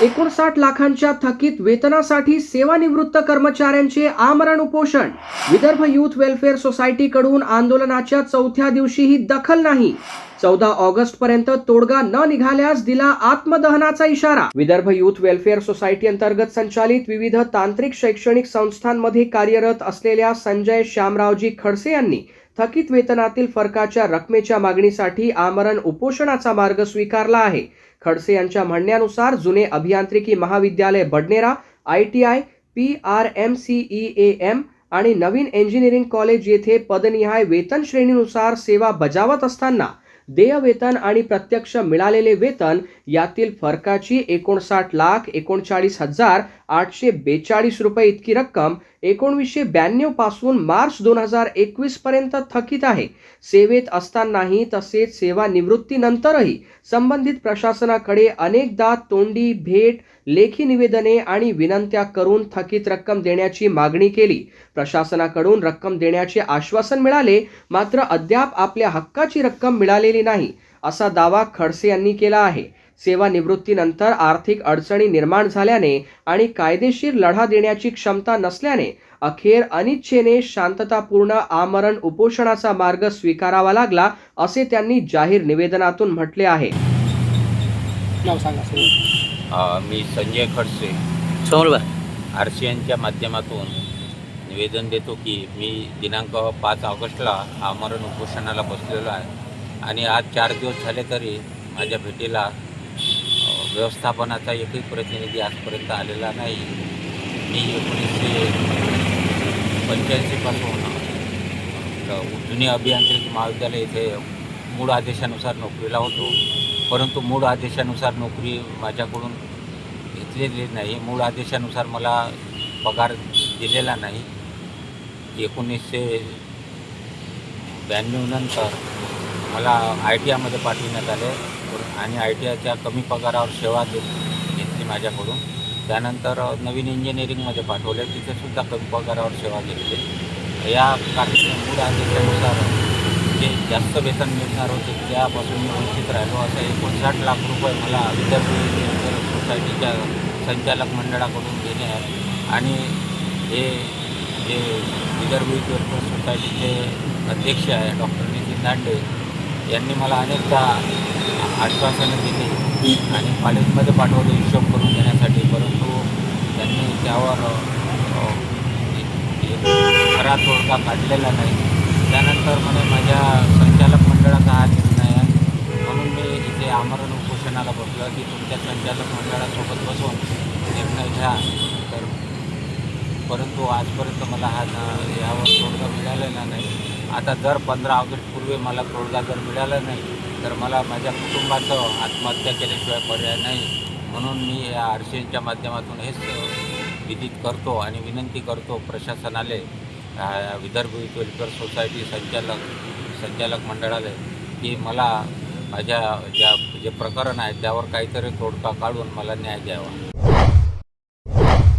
59 लाखांच्या थकीत वेतनासाठी सेवानिवृत्त कर्मचाऱ्यांचे आमरण उपोषण. विदर्भ युथ वेलफेअर सोसायटीकडून आंदोलनाच्या चौथ्या दिवशीही दखल नाही. 14 ऑगस्ट पर्यंत तोडगा न निघाल्यास दिला आत्मदहनाचा इशारा. विदर्भ युथ वेलफेअर सोसायटी अंतर्गत संचालित विविध तांत्रिक शैक्षणिक संस्थांमध्ये कार्यरत असलेल्या संजय श्यामरावजी खडसे यांनी थकीत वेतनातील फरकाच्या रकमेच्या मागणीसाठी आमरण उपोषणाचा मार्ग स्वीकारला आहे. खडसे यांच्या म्हणण्यानुसार जुने अभियांत्रिकी महाविद्यालय बडनेरा, ITI, PRMCEAM आणि नवीन इंजिनिअरिंग कॉलेज येथे पदनिहाय वेतन श्रेणीनुसार सेवा बजावत असताना देय वेतन आणि प्रत्यक्ष मिळालेले वेतन यातील फरकाची 59,39,842 रुपये इतकी रक्कम 1992 पासून मार्च 2021 पर्यंत थकीत आहे. सेवेत असतानाही तसेच सेवानिवृत्तीनंतरही संबंधित प्रशासनाकडे अनेकदा तोंडी भेट, लेखी निवेदने आणि विनंत्या करून थकीत रक्कम देण्याची मागणी केली. प्रशासनाकडून रक्कम देण्याचे आश्वासन मिळाले, मात्र अद्याप आपल्या हक्काची रक्कम मिळालेली नाही, असा दावा खडसे यांनी केला आहे. सेवानिवृत्तीनंतर आर्थिक अडचणी निर्माण झाल्याने आणि कायदेशीर लढा देण्याची क्षमता नसल्याने अखेर अनिच्छेने शांततापूर्ण आमरण उपोषणाचा मार्ग स्वीकारावा लागला, असे त्यांनी जाहीर निवेदनातून म्हटले आहे. मी संजय खडसे RCNच्या माध्यमातून निवेदन देतो की मी दिनांक 5 ऑगस्टला आमरण उपोषणाला बसलेलो आहे आणि आज 4 दिवस झाले तरी माझ्या भेटीला व्यवस्थापनाचा एकही प्रतिनिधी आजपर्यंत आलेला नाही. मी 1985 पासून जुने अभियांत्रिकी महाविद्यालय येथे मूळ आदेशानुसार नोकरीला होतो, परंतु मूळ आदेशानुसार नोकरी माझ्याकडून घेतलेली नाही. मूळ आदेशानुसार मला पगार दिलेला नाही. 1992 नंतर मला ITIमध्ये पाठविण्यात आले आणि ITIच्या कमी पगारावर सेवा घेतली माझ्याकडून. त्यानंतर नवीन इंजिनिअरिंगमध्ये पाठवले, तिथेसुद्धा कमी पगारावर सेवा घेतली. या कारणाने मूळ आदेशानुसार जे जास्त वेतन मिळणार होते त्यापासून मी वंचित राहिलो. असं 59 लाख रुपये मला विदर्भ सोसायटीच्या संचालक मंडळाकडून देणे आहे आणि हे जे विदर्भ वेलफेअर सोसायटीचे अध्यक्ष आहे डॉक्टर नितीन दांडे यांनी मला अनेकदा आश्वासनं दिली आणि कॉलेजमध्ये पाठवले हिशोब करून घेण्यासाठी, परंतु त्यांनी त्यावर खरा तोडगा काढलेला नाही. त्यानंतर म्हणे माझ्या संचालक मंडळाचा हा निर्णय आहे म्हणून मी इथे आमरण उपोषणाला बसलो की तुमच्या संचालक मंडळासोबत बसून निर्णय घ्या. तर परंतु आजपर्यंत मला यावर तोडगा मिळालेला नाही. आता जर 15 ऑगस्टपूर्वी मला तोडगा जर मिळाला नाही तर मला माझ्या कुटुंबाचं आत्महत्या केल्याशिवाय पर्याय नाही. म्हणून मी या RCNच्या माध्यमातून हेच विदित करतो आणि विनंती करतो प्रशासनाला, विदर्भ युथ वेलफेअर सोसायटी संचालक मंडळाला की मला माझ्या जे प्रकरण आहे त्यावर काहीतरी तोडगा काढून मला न्याय द्यावा.